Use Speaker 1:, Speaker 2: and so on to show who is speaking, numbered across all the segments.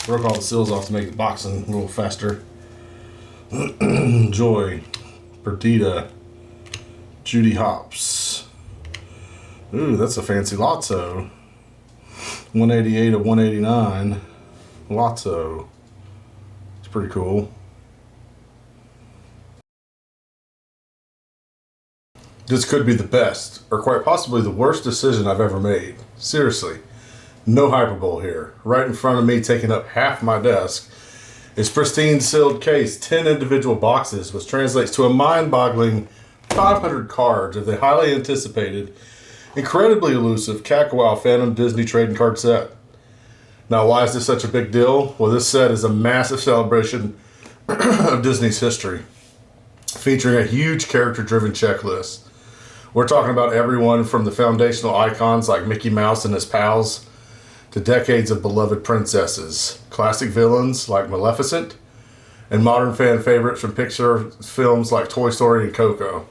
Speaker 1: Broke all the seals off to make the boxing a little faster. Joy, Perdita, Judy Hops. Ooh, that's a fancy Lotso. 188 of 189. Lotso. It's pretty cool. This could be the best, or quite possibly the worst decision I've ever made. Seriously. No hyperbole here. Right in front of me, taking up half my desk, is pristine sealed case, 10 individual boxes, which translates to a mind-boggling 500 cards of the highly anticipated, incredibly elusive Kakawow Phantom Disney trading card set. Now, why is this such a big deal? Well, this set is a massive celebration of Disney's history, featuring a huge character-driven checklist. We're talking about everyone from the foundational icons like Mickey Mouse and his pals to decades of beloved princesses, classic villains like Maleficent, and modern fan favorites from Pixar films like Toy Story and Coco.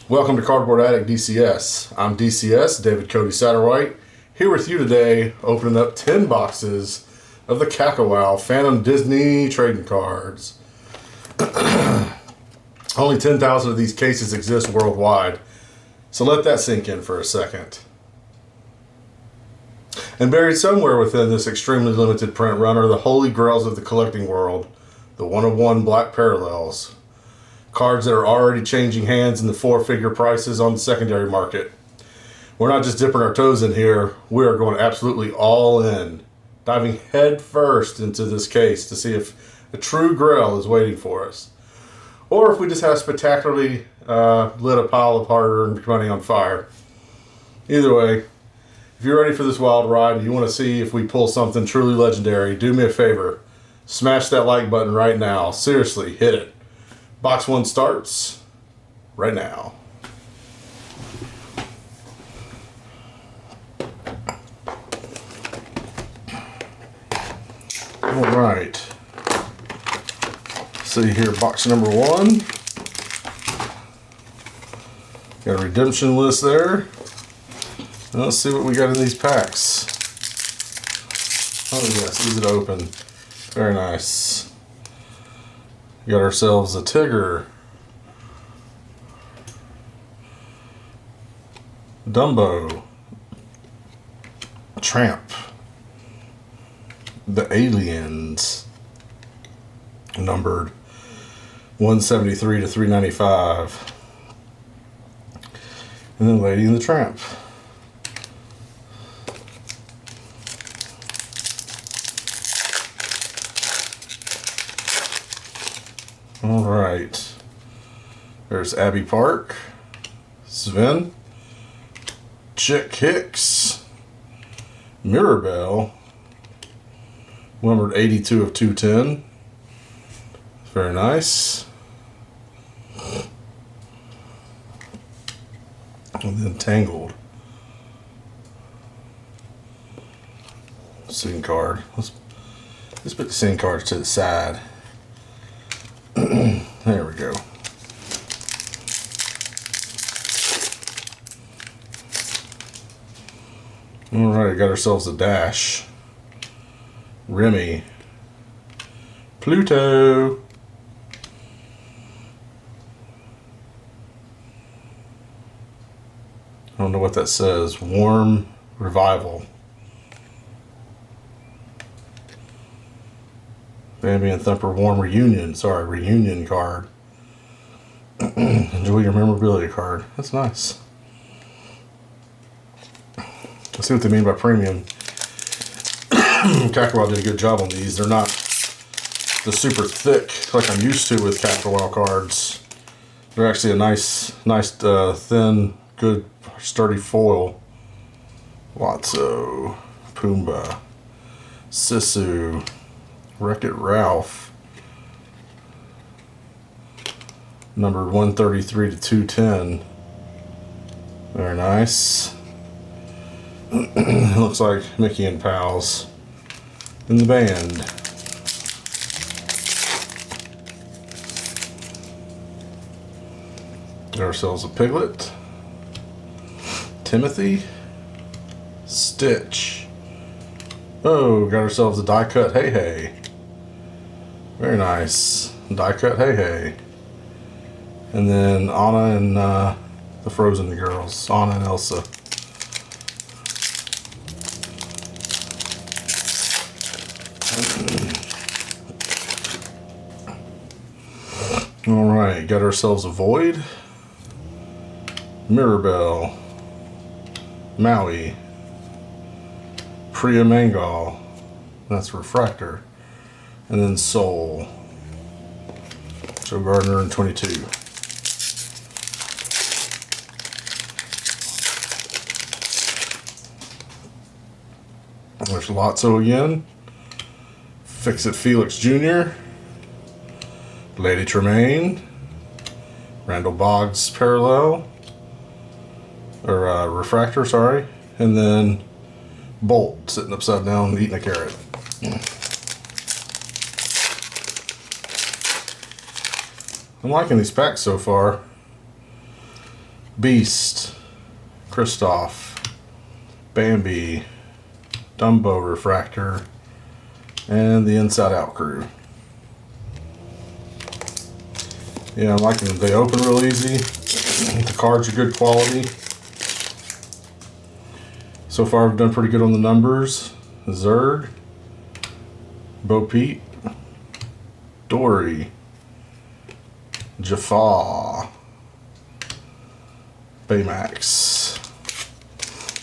Speaker 1: Welcome to Cardboard Addict DCS. I'm DCS, David Codye Satterwhite, here with you today, opening up 10 boxes of the Kakawow Phantom Disney trading cards. Only 10,000 of these cases exist worldwide, so let that sink in for a second. And buried somewhere within this extremely limited print run are the holy grails of the collecting world, the one-of-one black parallels. Cards that are already changing hands in the four-figure prices on the secondary market. We're not just dipping our toes in here, we are going absolutely all in, diving head first into this case to see if a true grail is waiting for us. Or if we just have spectacularly lit a pile of hard-earned money on fire. Either way, if you're ready for this wild ride and you want to see if we pull something truly legendary, do me a favor. Smash that like button right now. Seriously, hit it. Box 1 starts right now. All right. See here, box number 1. Got a redemption list there. Let's see what we got in these packs. Oh yes, easy to open. Very nice. We got ourselves a Tigger, Dumbo, Tramp, the Aliens, numbered 173 to 395, and then Lady and the Tramp. All right, there's Abby Park, Sven, Chick Hicks, Mirabelle, numbered 82 of 210. Very nice. And then Tangled. Scene card. Let's put the scene cards to the side. There we go. Alright, got ourselves a Dash, Remy, Pluto, I don't know what that says. Warm Revival. Bambi and Thumper Warm Reunion. Sorry, reunion card. Enjoy your memorability card. That's nice. Let's see what they mean by premium. Kakawow did a good job on these. They're not the super thick like I'm used to with Kakawow cards. They're actually a nice, thin, good, sturdy foil. Lotso, Pumbaa, Sisu, Wreck-It Ralph, numbered 133 to 210. Very nice. Looks like Mickey and Pals in the band. Get ourselves a Piglet, Timothy, Stitch, Oh, got ourselves a die cut Heihei. Very nice. Die cut Heihei. And then Anna and the Frozen girls. Anna and Elsa. Alright, got ourselves a Void. Mirabelle. Maui. Priya Mangal. That's Refractor. And then Soul. Joe Gardner in 22. There's Lotso again. Fix It Felix Jr. Lady Tremaine. Randall Boggs Parallel. Or Refractor, sorry. And then Bolt sitting upside down eating a carrot. I'm liking these packs so far. Beast, Kristoff, Bambi, Dumbo Refractor, and the Inside Out crew. Yeah, I'm liking them. They open real easy. The cards are good quality. So far I've done pretty good on the numbers. Zerg, Bo Peep, Dory, Jafar, Baymax,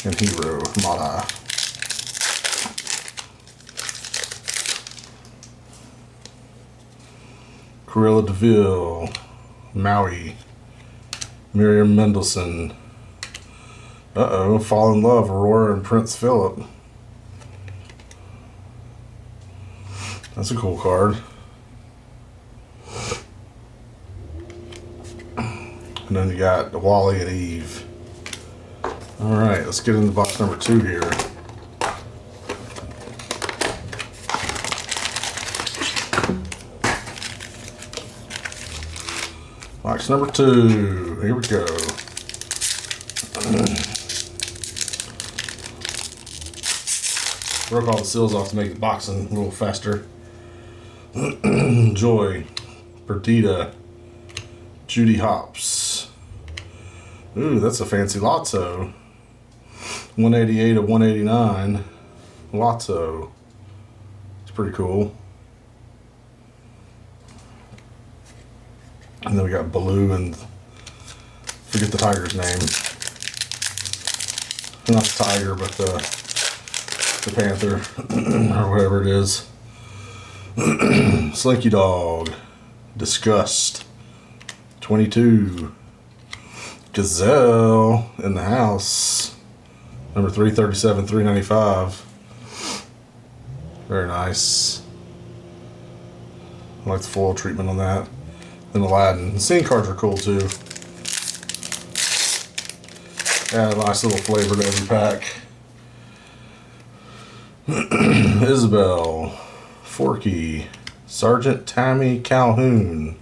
Speaker 1: and Hero, Mata. Cruella DeVille, Maui, Miriam Mendelsohn. Uh-oh, Fall in Love, Aurora and Prince Philip. That's a cool card. And then you got Wally and Eve. Alright, let's get into box number 2 here. Box number 2. Here we go. Broke all the seals off to make the boxing a little faster. Joy, Perdita, Judy Hopps. Ooh, that's a fancy Lotso. 188 of 189. Lotso. It's pretty cool. And then we got Baloo and forget the tiger's name. Not the tiger, but the panther or whatever it is. Slinky Dog, Disgust, 22. Gazelle in the house, number 337, 395. Very nice. I like the foil treatment on that. Then Aladdin. The scene cards are cool too. Add a nice little flavor to every pack. Isabel, Forky, Sergeant Tammy Calhoun.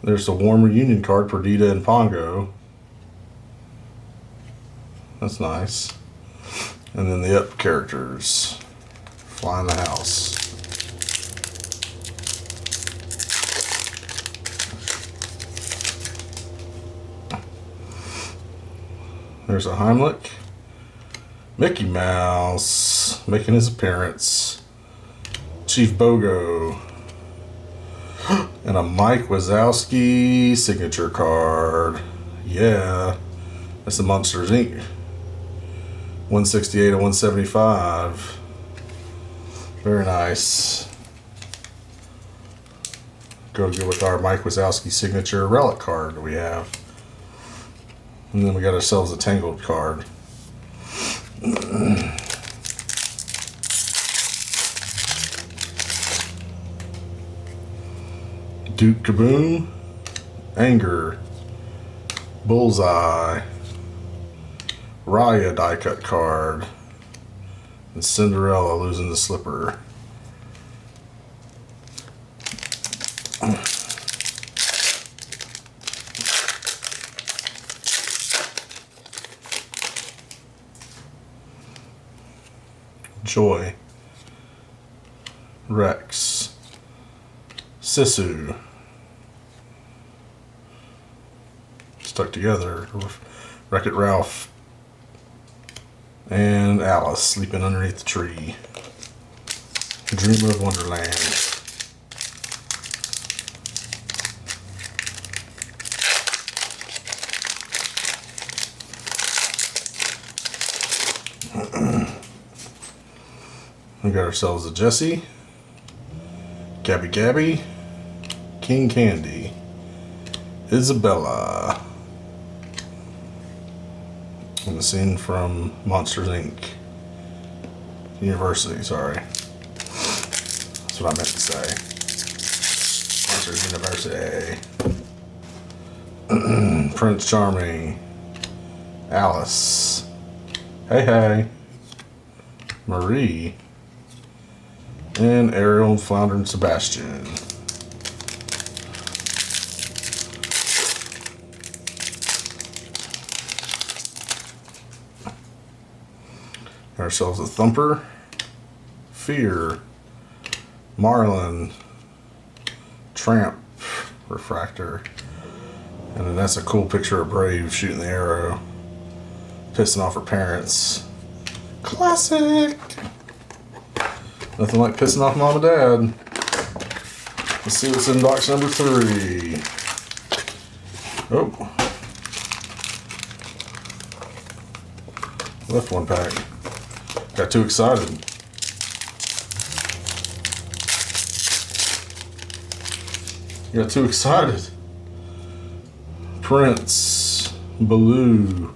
Speaker 1: There's a warm reunion card, Perdita and Pongo. That's nice. And then the Up characters. Fly in the House. There's a Heimlich. Mickey Mouse making his appearance. Chief Bogo. And a Mike Wazowski signature card. Yeah. That's the Monsters Inc. 168 of 175. Very nice. Go with our Mike Wazowski signature relic card that we have. And then we got ourselves a Tangled card. Duke Kaboom, Anger, Bullseye, Raya die cut card, and Cinderella losing the slipper. Joy, Rex, Sisu, stuck together, Wreck-It Ralph, and Alice sleeping underneath the tree. Dreamer of Wonderland. We got ourselves a Jessie, Gabby Gabby, King Candy, Isabella, and the scene from Monsters Inc. University, sorry. That's what I meant to say. Monsters University. Prince Charming, Alice, Heihei, Marie, and Ariel, Flounder, and Sebastian. Got ourselves a Thumper, Fear, Marlin, Tramp, Refractor, and then that's a cool picture of Brave shooting the arrow, pissing off her parents. Classic! Nothing like pissing off mom and dad. Let's see what's in box number 3. Oh. Left one pack. Got too excited. Got too excited. Prince, Baloo,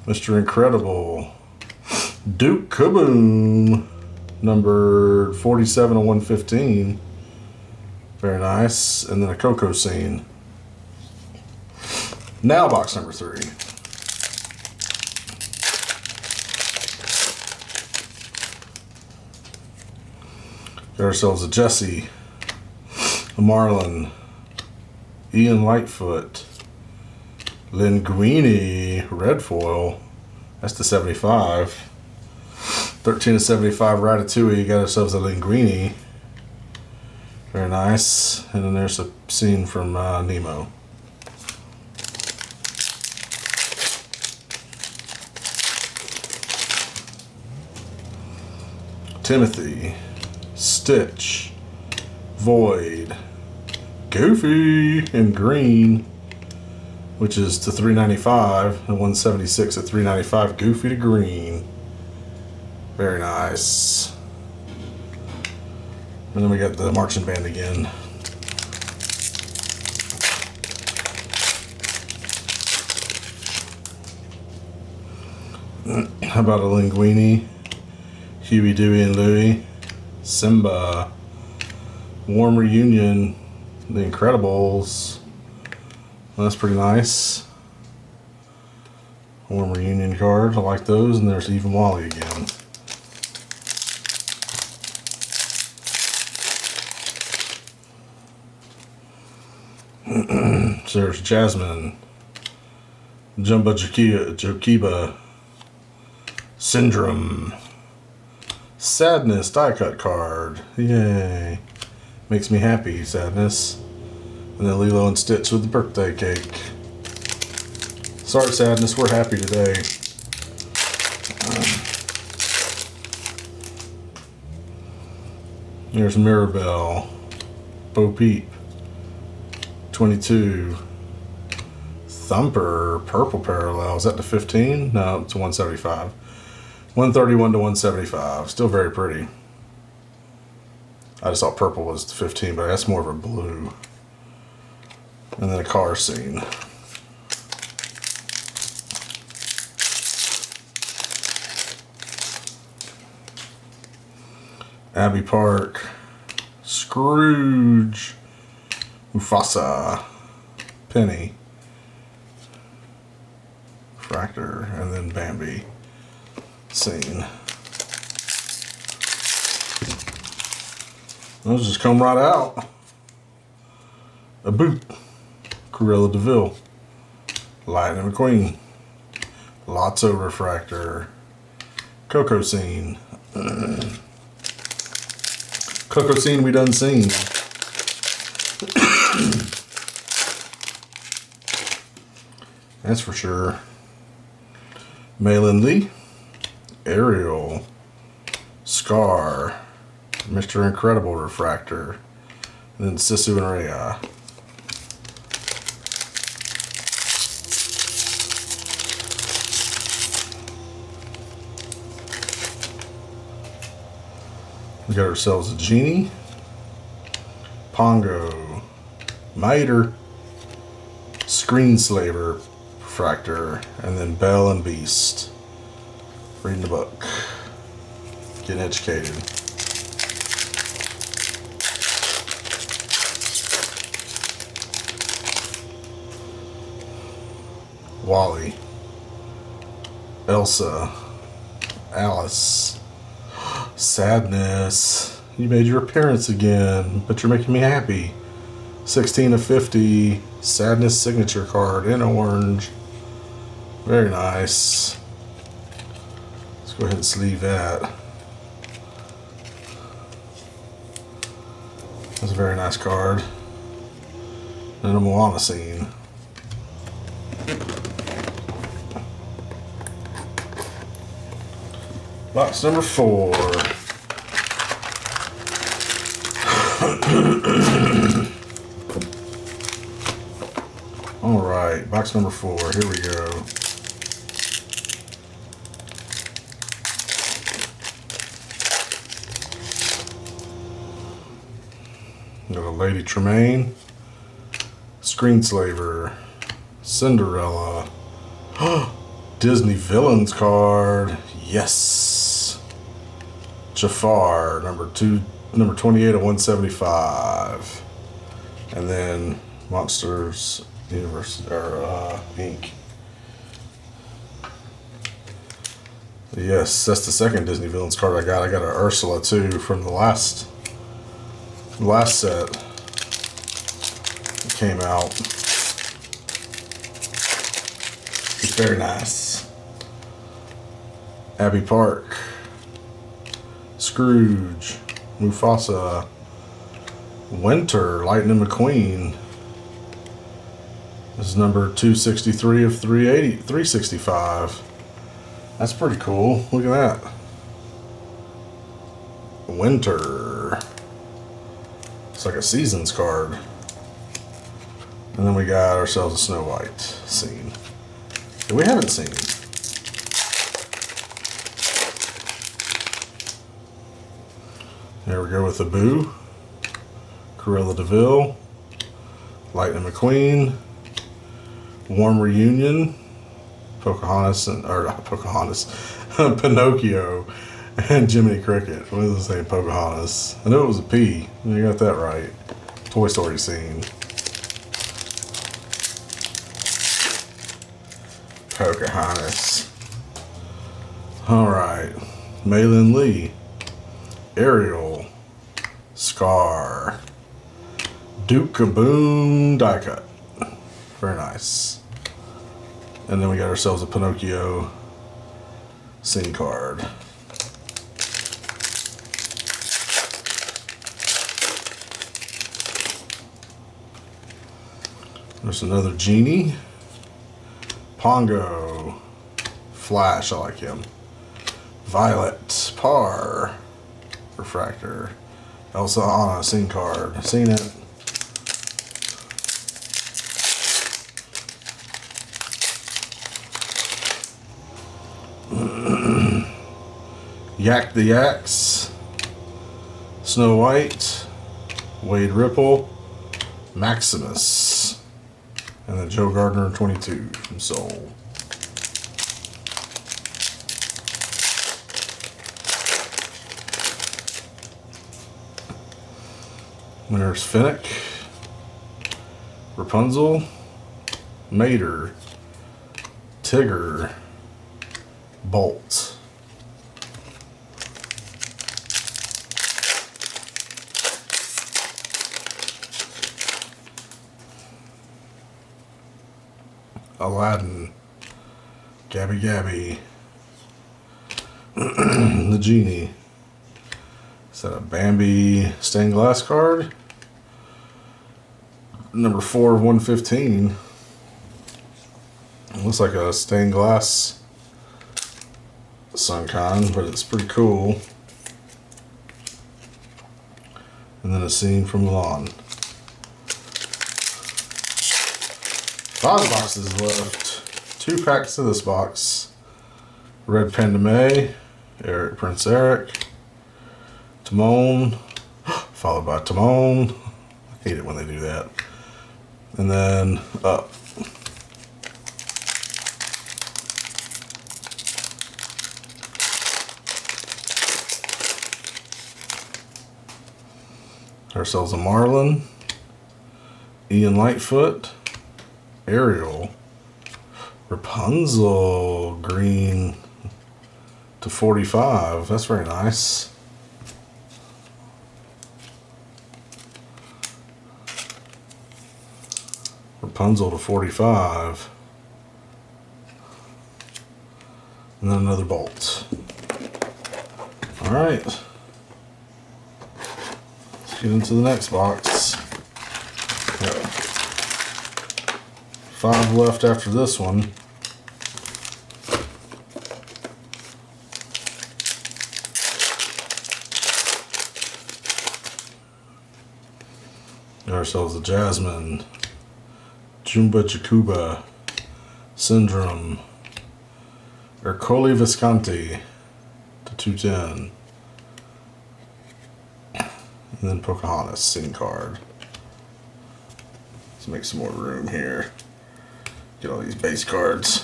Speaker 1: Mr. Incredible, Duke Kaboom, number 47 of 115. Very nice. And then a Coco scene. Now box number 3. Got ourselves a Jessie, a Marlin, Ian Lightfoot, Linguini, red foil. That's the 75. 13 of 75 Ratatouille. Got ourselves a Linguini. Very nice. And then there's a scene from Nemo. Timothy, Stitch, Void, Goofy in green, which is to 395, and 176 at 395. Goofy to green. Very nice. And then we got the marching band again. How about a Linguini, Huey, Dewey, and Louie, Simba, Warm Reunion, The Incredibles. Well, that's pretty nice. Warm Reunion card. I like those. And there's Even Wally again. So there's Jasmine, Jumbo Jokiba, Syndrome, Sadness die cut card. Yay. Makes me happy, Sadness. And then Lilo and Stitch with the birthday cake. Sorry, Sadness, we're happy today. There's Mirabelle, Bo Peep, 22, Thumper, purple parallel. Is that to 15? No, it's 175. 131 to 175. Still very pretty. I just thought purple was to 15, but that's more of a blue. And then a car scene. Abbey Park, Scrooge, Mufasa, Penny, Refractor, and then Bambi scene. Those just come right out. A boot, Cruella DeVille, Lightning McQueen, Lotso Refractor, Coco scene, Coco scene we done seen. That's for sure. Maleficent, Ariel, Scar, Mr. Incredible Refractor, and then Sisu and Rhea. We got ourselves a Genie, Pongo, Miter, Screenslaver, Refractor, and then Belle and Beast. Reading the book. Getting educated. Wally, Elsa, Alice, Sadness. You made your appearance again, but you're making me happy. 16 of 50, Sadness signature card in orange. Very nice. Let's go ahead and sleeve that. That's a very nice card. And a Moana scene. Box number 4. All right, box number 4. Here we go. Got a Lady Tremaine, Screenslaver, Cinderella, Disney Villains card. Yes. Jafar, number 28 of 175. And then Monsters Universe Inc. Yes, that's the second Disney Villains card I got. I got an Ursula too from the last set that came out. It's very nice. Abbey Park, Scrooge, Mufasa, Winter, Lightning McQueen. This is number 263 of 365. That's pretty cool. Look at that. Winter. It's like a seasons card. And then we got ourselves a Snow White scene that we haven't seen. There we go with the Boo, Cruella de Vil, Lightning McQueen, Warm Reunion, Pocahontas, Pinocchio, and Jiminy Cricket. What is it saying? Pocahontas. I knew it was a P. You got that right. Toy Story scene. Pocahontas. Alright. Maylin Lee. Ariel. Scar. Duke Kaboom die cut. Very nice. And then we got ourselves a Pinocchio scene card. There's another Genie. Pongo. Flash, I like him. Violet. Par. Refractor. Elsa Anna scene card. Seen it. Yak the Yaks. Snow White. Wade Ripple. Maximus. And then Joe Gardner 22 from Soul. There's Finnick, Rapunzel, Mater, Tigger, Bolt. Aladdin, Gabby Gabby, the Genie, Is that a Bambi stained glass card? Number 4 of 115. It looks like a stained glass Sunken, but it's pretty cool. And then a scene from Mulan. 5 boxes left. 2 packs of this box. Red Panda May, Prince Eric, Timon, followed by Timon. I hate it when they do that. And then Up. Ourselves a Marlin, Ian Lightfoot, Ariel, Rapunzel, green to 45. That's very nice. Rapunzel to 45. And then another bolt. All right. Let's get into the next box. Got 5 left after this one. Got ourselves a Jasmine, Jumba Jacuba, Syndrome, Ercole Visconti to 210. And then Pocahontas, scene card. Let's make some more room here. Get all these base cards.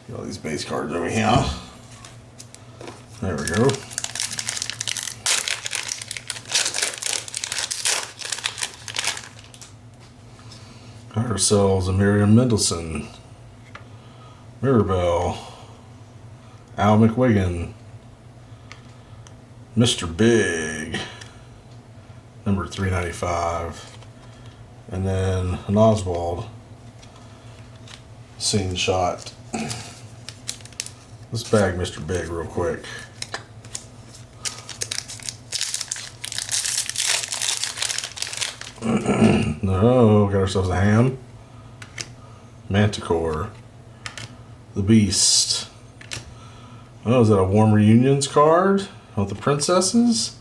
Speaker 1: Get all these base cards over here. There we go. Got ourselves a Miriam Mendelssohn, Mirabelle, Al McWigan, Mr. Big, number 395, and then an Oswald scene shot. Let's bag Mr. Big real quick. No, got ourselves a Ham, Manticore, the Beast. Oh, is that a Warm Reunions card of the princesses?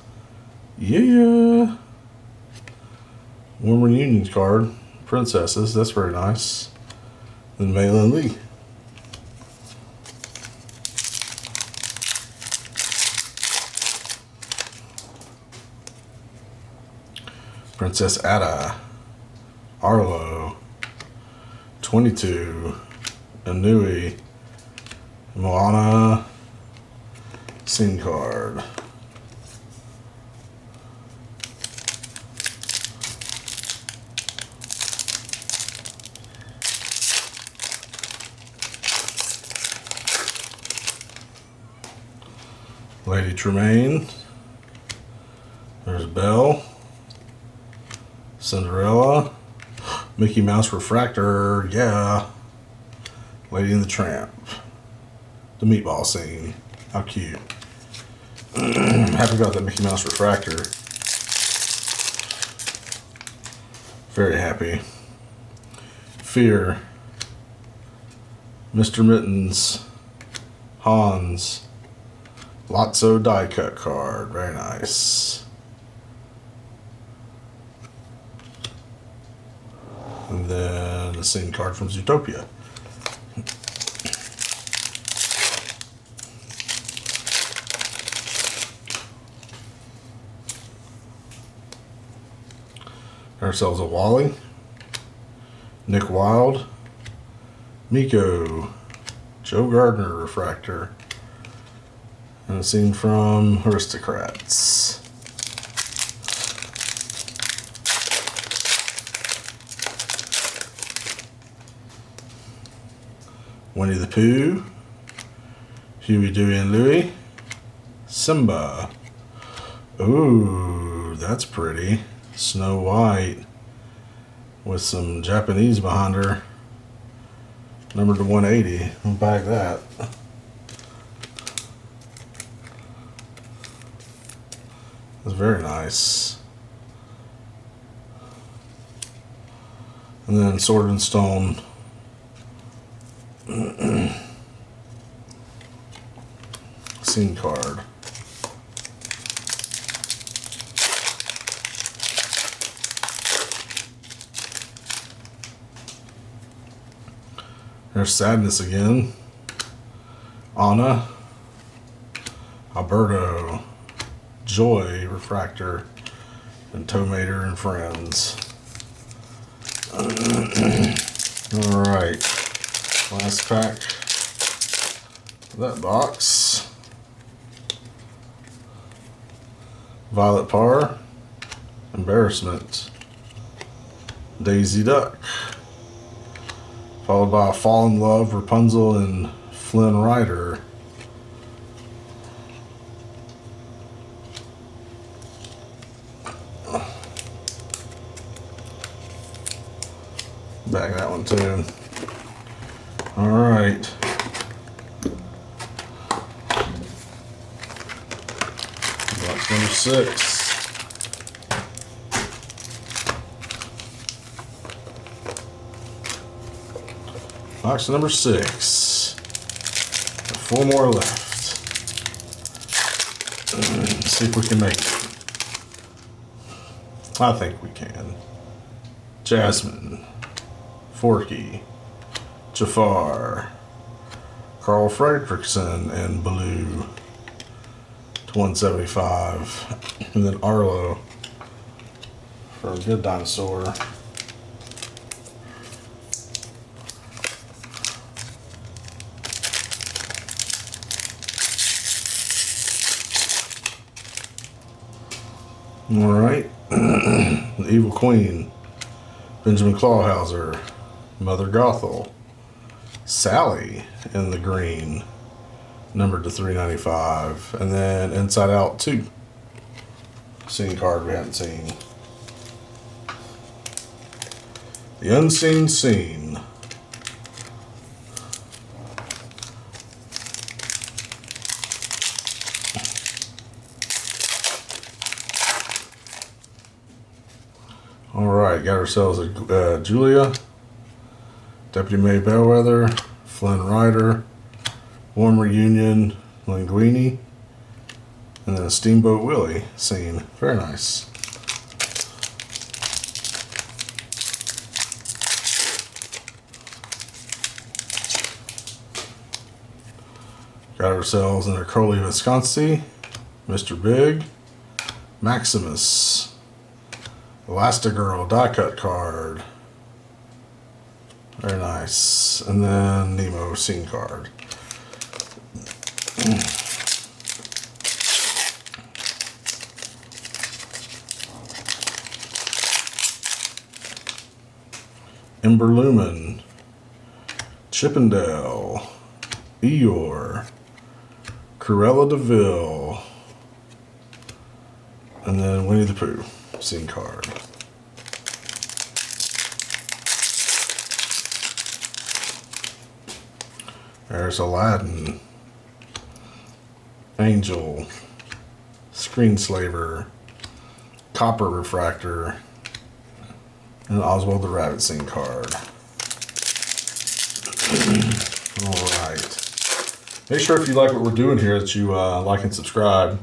Speaker 1: Yeah. Warm Reunions card, princesses. That's very nice. Then Mei Lin Lee. Princess Ada, Arlo, 22, Anui, Moana, scene card. Lady Tremaine. There's Belle. Cinderella, Mickey Mouse Refractor, yeah. Lady and the Tramp, the meatball scene, how cute. Happy about that Mickey Mouse Refractor. Very happy. Fear, Mr. Mittens, Hans, Lotso die cut card, very nice. And then a scene card from Zootopia. Ourselves a Wally, Nick Wilde, Miko, Joe Gardner Refractor, and a scene from Aristocrats. Winnie the Pooh, Huey, Dewey, and Louie, Simba. Ooh, that's pretty. Snow White with some Japanese behind her. Numbered to 180. I'll bag that. It's very nice. And then Sword and Stone. Scene card. There's Sadness again. Anna. Alberto. Joy, Refractor. And Tomater and Friends. Alright. Last pack of that box. Violet Parr. Embarrassment. Daisy Duck. Followed by Fall in Love, Rapunzel, and Flynn Rider. Back that one too. Alright. Box number 6. Box number 6. 4 more left. Let's see if we can make it. I think we can. Jasmine. Forky. Jafar. Carl Fredrickson and Blue. To 175. And then Arlo for a good dinosaur. Alright. The Evil Queen. Benjamin Clawhauser. Mother Gothel. Sally in the green. Numbered to 395. And then Inside Out 2. Scene card we haven't seen. The Unseen Scene. Alright, got ourselves a Julia, Deputy May Bellwether, Flynn Rider, Warm Reunion, Linguini, and then a Steamboat Willie scene. Very nice. Got ourselves an Curly Visconti, Mr. Big, Maximus, Elastigirl die cut card. Very nice. And then Nemo scene card. Ember Lumen. Chippendale. Eeyore. Cruella de Vil. And then Winnie the Pooh scene card. There's Aladdin, Angel, Screenslaver, Copper Refractor, and Oswald the Rabbit scene card. Alright. Make sure if you like what we're doing here that you like and subscribe.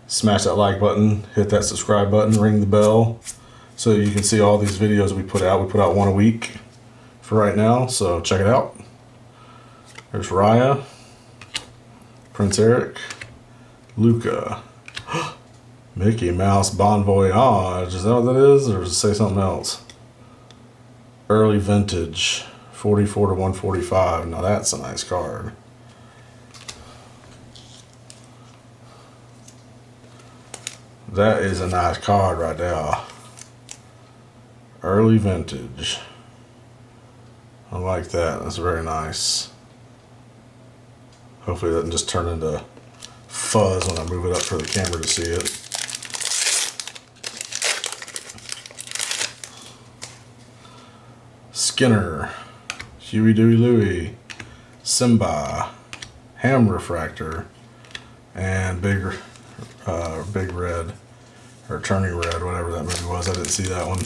Speaker 1: Smash that like button, hit that subscribe button, ring the bell so you can see all these videos we put out. We put out one a week for right now, so check it out. There's Raya, Prince Eric, Luca, Mickey Mouse Bon Voyage. Is that what that is, or does it say something else? Early Vintage, 44 to 145. Now that's a nice card. That is a nice card right there. Early Vintage. I like that. That's very nice. Hopefully it doesn't just turn into fuzz when I move it up for the camera to see it. Skinner, Huey, Dewey, Louie, Simba, Ham Refractor, and Big Red Or Turning Red, whatever that movie was. I didn't see that one.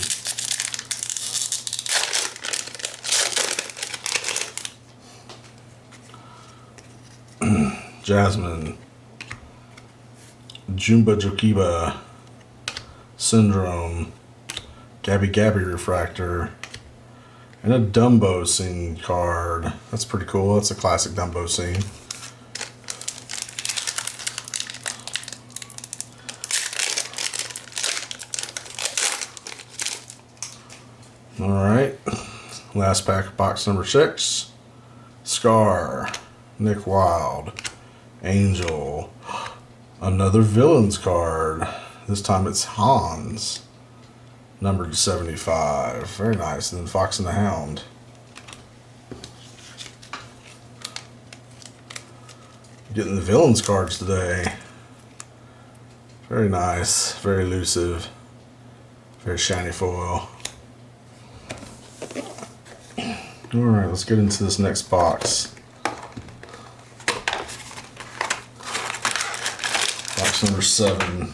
Speaker 1: Jasmine. Jumba Jokiba. Syndrome. Gabby Gabby Refractor. And a Dumbo scene card. That's pretty cool. That's a classic Dumbo scene. Alright. Last pack, box number 6. Scar. Nick Wilde. Angel. Another villains card. This time it's Hans. Numbered 75. Very nice. And then Fox and the Hound. Getting the villains cards today. Very nice. Very elusive. Very shiny foil. Alright, let's get into this next box. Box number 7.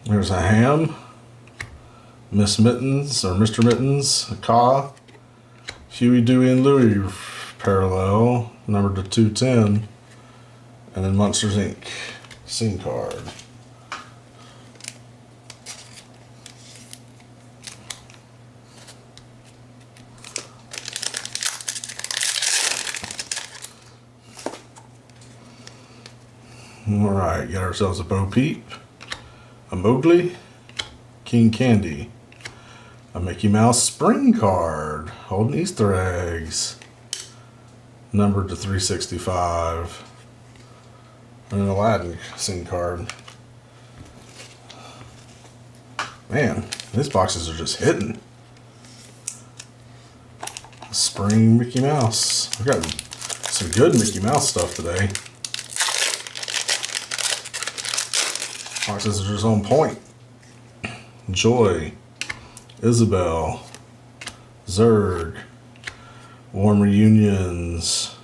Speaker 1: There's a Ham, Miss Mittens, or Mr. Mittens, a Ka, Huey, Dewey, and Louie parallel, numbered to 210, and then Monsters, Inc. scene card. Alright, got ourselves a Bo Peep, a Mowgli, King Candy, a Mickey Mouse spring card, holding Easter eggs, numbered to 365, and an Aladdin scene card. Man, these boxes are just hitting. Spring Mickey Mouse. I've got some good Mickey Mouse stuff today. Boxes are just on point. Joy, Isabel, Zurg, Warm Reunions,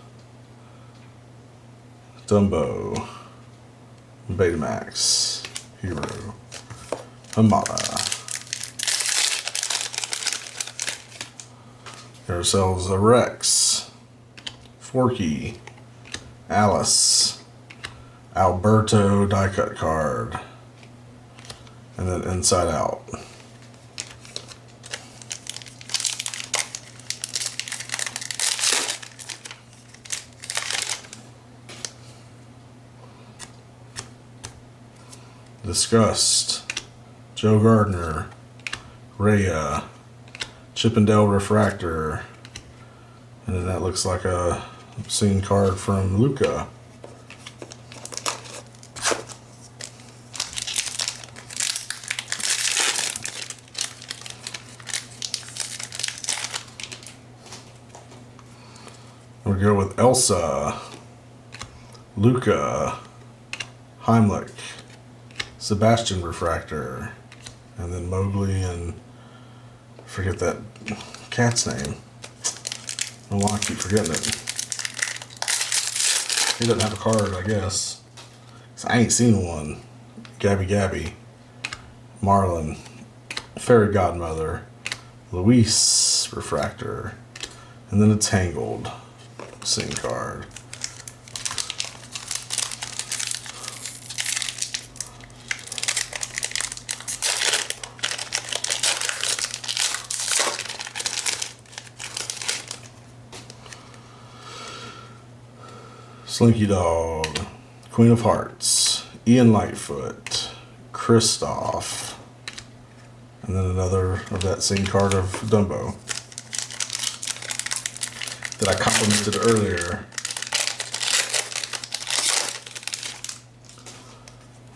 Speaker 1: Dumbo, Betamax, Hero, Hamada. Get ourselves a Rex, Forky, Alice, Alberto die cut card, and then Inside Out. Disgust, Joe Gardner, Rhea, Chippendale Refractor, and then that looks like a scene card from Luca. We go with Elsa, Luca, Heimlich, Sebastian Refractor, and then Mowgli and I forget that cat's name. I don't know why I keep forgetting it. He doesn't have a card, I guess. 'Cause I ain't seen one. Gabby Gabby, Marlin, Fairy Godmother, Luis Refractor, and then a Tangled scene card. Slinky Dog, Queen of Hearts, Ian Lightfoot, Kristoff, and then another of that scene card of Dumbo that I complimented earlier.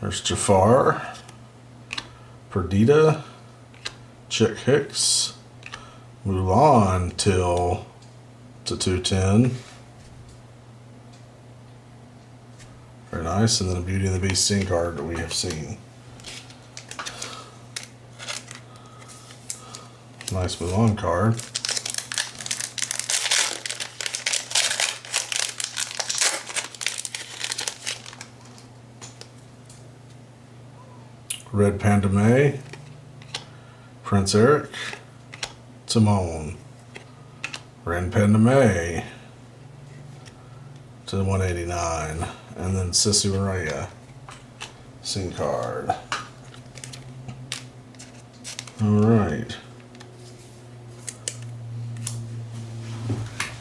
Speaker 1: There's Jafar, Perdita, Chick Hicks, Mulan Till to 210. Very nice, and then a Beauty and the Beast scene card that we have seen. Nice Mulan card. Red Panda May, Prince Eric, Timon, Red Panda May to 189, and then Sissy Maria, scene card. Alright.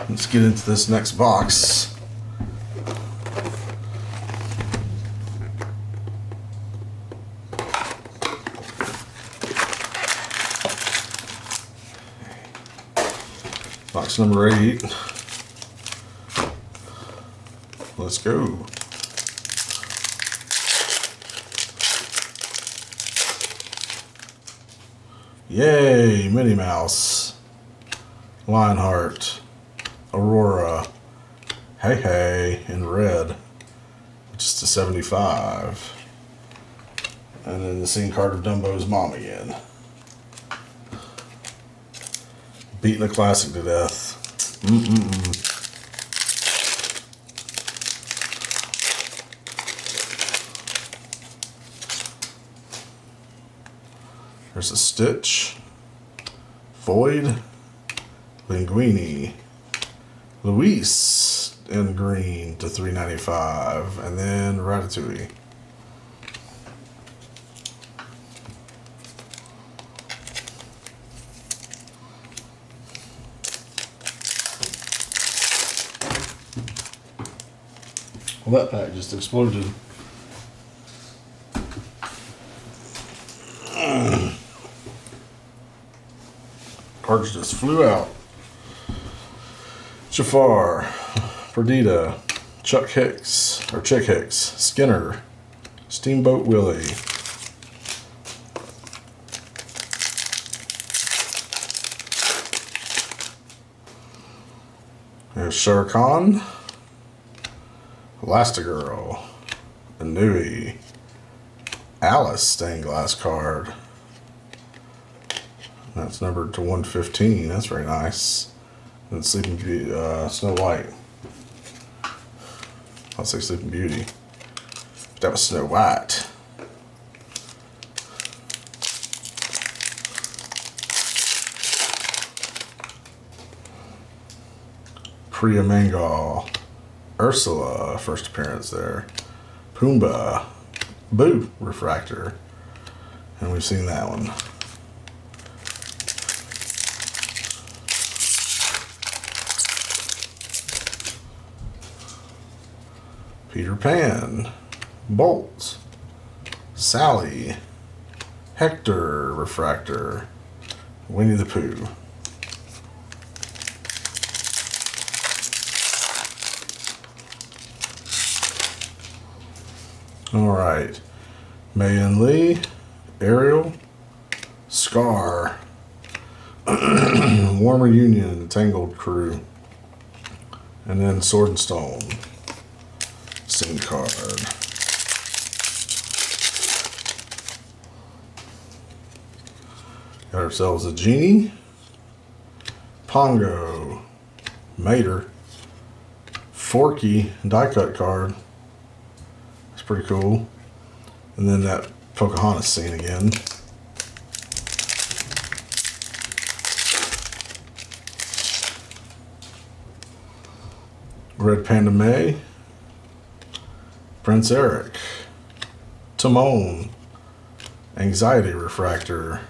Speaker 1: Let's get into this next box. Box number 8. Let's go. Yay, Minnie Mouse, Lionheart, Aurora, Heihei in red, which is to 75. And then the scene card of Dumbo's mom again. Beating a classic to death. There's a Stitch, Void, Linguini, Luis in green to 395, and then Ratatouille. Well, that pack just exploded. Cards just flew out. Jafar, Perdita, Chick Hicks, Skinner, Steamboat Willie. There's Shere Khan, Elastigirl, Anui, Alice stained glass card. That's numbered to 115. That's very nice. And Sleeping Beauty, Snow White. I'll say Sleeping Beauty. But that was Snow White. Priya Mangal, Ursula, first appearance there. Pumbaa, Boo, Refractor. And we've seen that one. Peter Pan, Bolt, Sally, Hector, Refractor, Winnie the Pooh. All right, May and Lee, Ariel, Scar, Warmer Union, Tangled crew, and then Sword and Stone. Scene card. Got ourselves a Genie, Pongo, Mater, Forky die cut card. That's pretty cool. And then that Pocahontas scene again. Red Panda May, Prince Eric, Timon, Anxiety Refractor,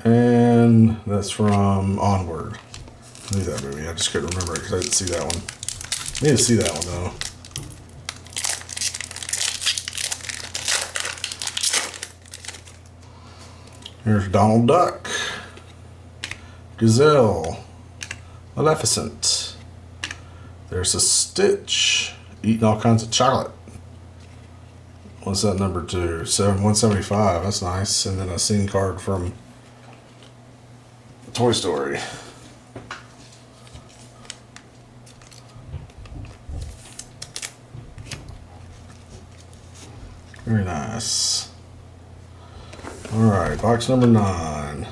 Speaker 1: and that's from Onward. I knew that movie, I just couldn't remember it because I didn't see that one. I need to see that one though. Here's Donald Duck, Gazelle, Maleficent. There's a Stitch, eating all kinds of chocolate. What's that number to? 175. That's nice. And then a scene card from Toy Story. Very nice. All right, box number 9.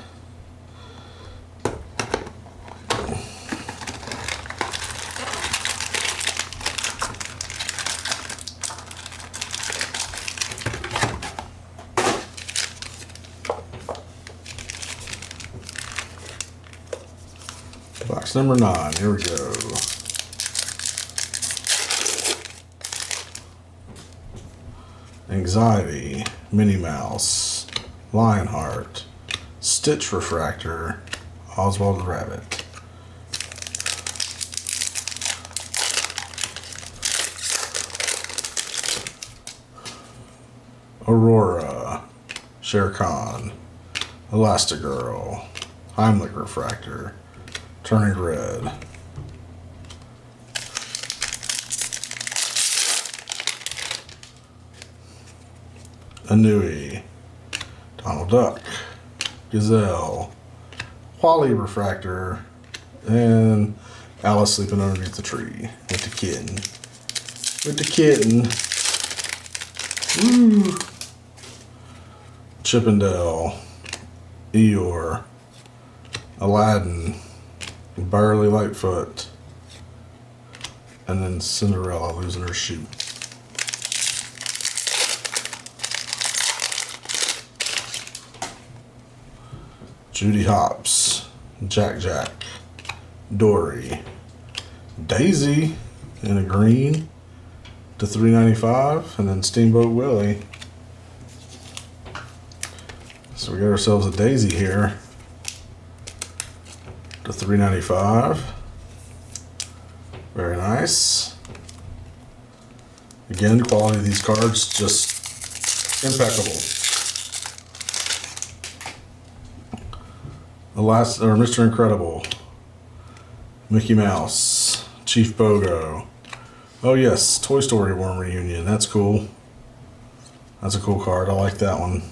Speaker 1: Box number 9. Here we go. Anxiety, Minnie Mouse, Lionheart, Stitch Refractor, Oswald the Rabbit. Aurora, Shere Khan, Elastigirl, Heimlich Refractor, Turning Red. Anui, Donald Duck, Gazelle, Wally Refractor, and Alice sleeping underneath the tree with the kitten. With the kitten. Woo! Chippendale, Eeyore, Aladdin, Barley Lightfoot, and then Cinderella losing her shoe. Judy Hopps, Jack Jack, Dory, Daisy in a green to $3.95, and then Steamboat Willie. So we got ourselves a Daisy here to $3.95. Very nice. Again, quality of these cards just impeccable. Mr. Incredible, Mickey Mouse, Chief Bogo. Oh yes, Toy Story Worm Reunion. That's cool. That's a cool card. I like that one.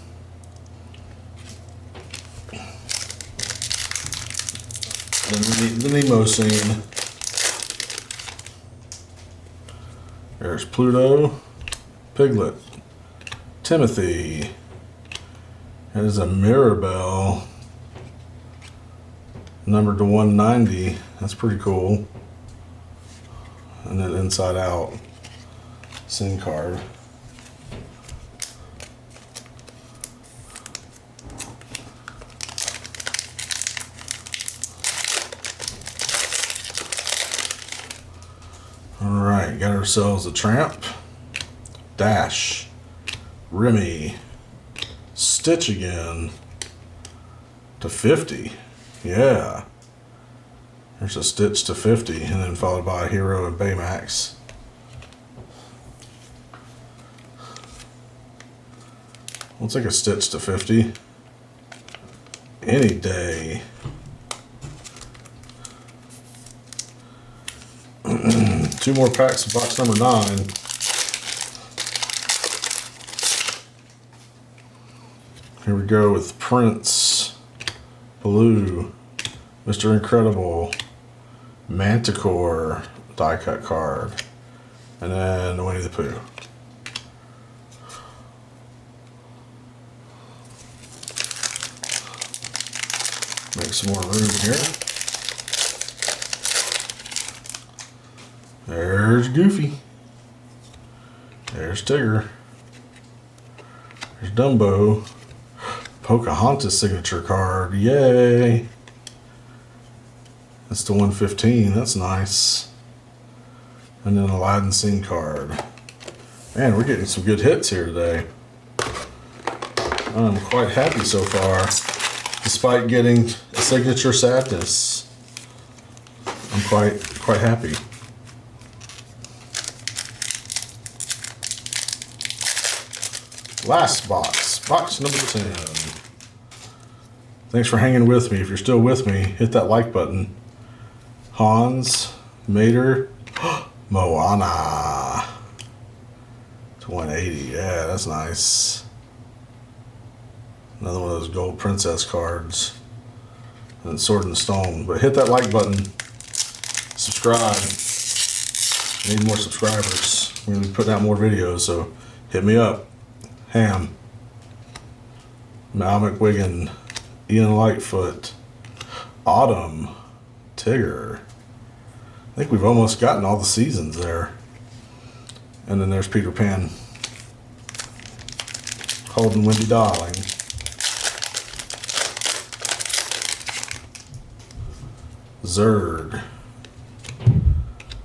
Speaker 1: The Nemo scene. There's Pluto, Piglet, Timothy. There's a Mirabelle. Numbered to 190. That's pretty cool. And then Inside Out scene card. Alright, got ourselves a Tramp, Dash, Remy, Stitch again to 50. Yeah. There's a Stitch to 50, and then followed by a Hero and Baymax. We'll take a Stitch to 50 any day. Two more packs of box number 9. Here we go with Prince, Blue, Mr. Incredible, Manticore, die cut card, and then Winnie the Pooh. Make some more room here. There's Goofy. There's Tigger. There's Dumbo. Pocahontas signature card. Yay! That's the 115. That's nice. And then Aladdin scene card. Man, we're getting some good hits here today. I'm quite happy so far, despite getting a signature sadness. I'm quite happy. Last box, box number 10. Thanks for hanging with me. If you're still with me, hit that like button. Hans, Mater, Moana to 180. Yeah, that's nice. Another one of those gold princess cards. And Sword and Stone. But hit that like button. Subscribe. I need more subscribers. We're going to be putting out more videos, so hit me up. Ham. Mal McWiggin. Ian Lightfoot. Autumn. Tigger. I think we've almost gotten all the seasons there. And then there's Peter Pan. Holding Wendy Darling. Zerd,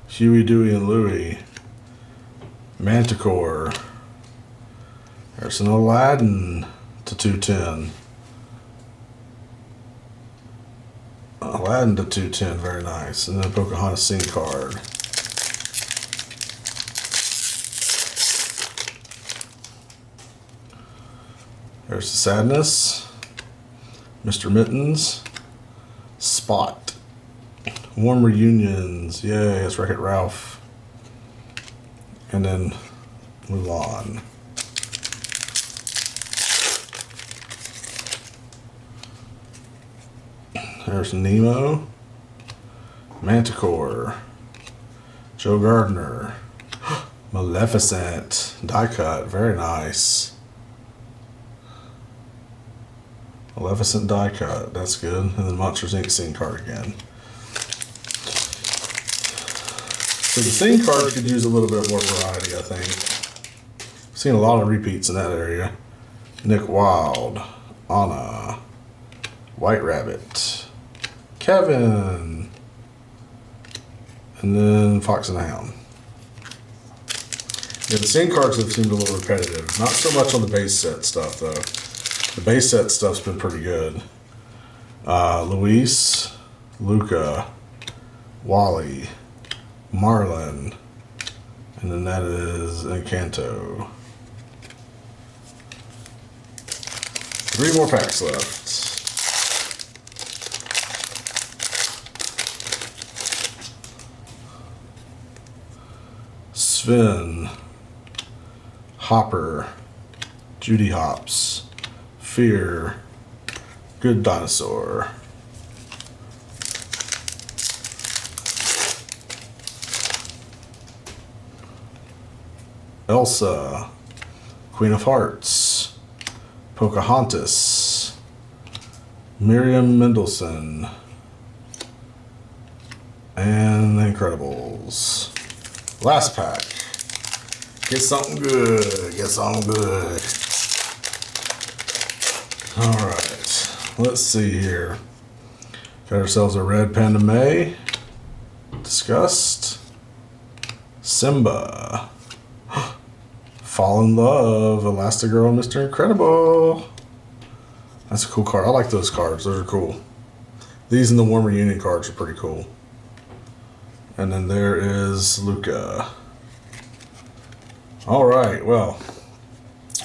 Speaker 1: Huey, Dewey, and Louie, Manticore. There's an Aladdin to 210. Aladdin to 210, very nice. And then a Pocahontas scene card. There's the Sadness, Mr. Mittens, Spot, Warm Reunions, yay, it's Wreck-It Ralph. And then Mulan. There's Nemo, Manticore, Joe Gardner, Maleficent, die cut, very nice. Maleficent die cut, that's good. And then Monsters Inc. scene card again. So the scene cards could use a little bit more variety, I think. I've seen a lot of repeats in that area. Nick Wilde, Anna, White Rabbit, Kevin, and then Fox and the Hound. Yeah, the scene cards have seemed a little repetitive. Not so much on the base set stuff, though. The base set stuff's been pretty good. Luis, Luca, Wally, Marlin, and then that is Encanto. 3 more packs left. Sven, Hopper, Judy Hopps, Fear, Good Dinosaur, Elsa, Queen of Hearts, Pocahontas, Miriam Mendelssohn, and The Incredibles. Last pack. Get something good. Get something good. Alright. Let's see here. Got ourselves a Red Panda May. Disgust. Simba. Fall in Love. Elastigirl and Mr. Incredible. That's a cool card. I like those cards. Those are cool. These and the Warm Reunion cards are pretty cool. And then there is Luca. Alright, well,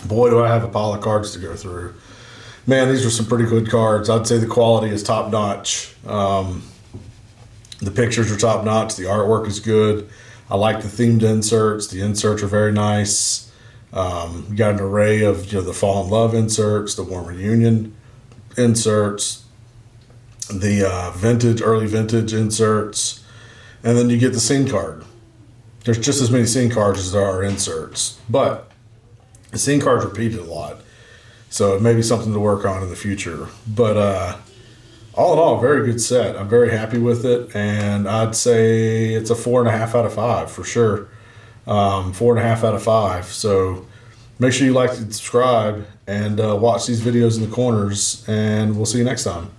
Speaker 1: boy do I have a pile of cards to go through. Man, these are some pretty good cards. I'd say the quality is top notch. The pictures are top notch. The artwork is good. I like the themed inserts. The inserts are very nice. You got an array of the Fall in Love inserts, the Warm Reunion inserts, the early vintage inserts. And then you get the scene card. There's just as many scene cards as there are inserts. But the scene cards repeated a lot. So it may be something to work on in the future. But all in all, very good set. I'm very happy with it. And I'd say it's a 4.5 out of 5 for sure. 4.5 out of 5. So make sure you like and subscribe and watch these videos in the corners. And we'll see you next time.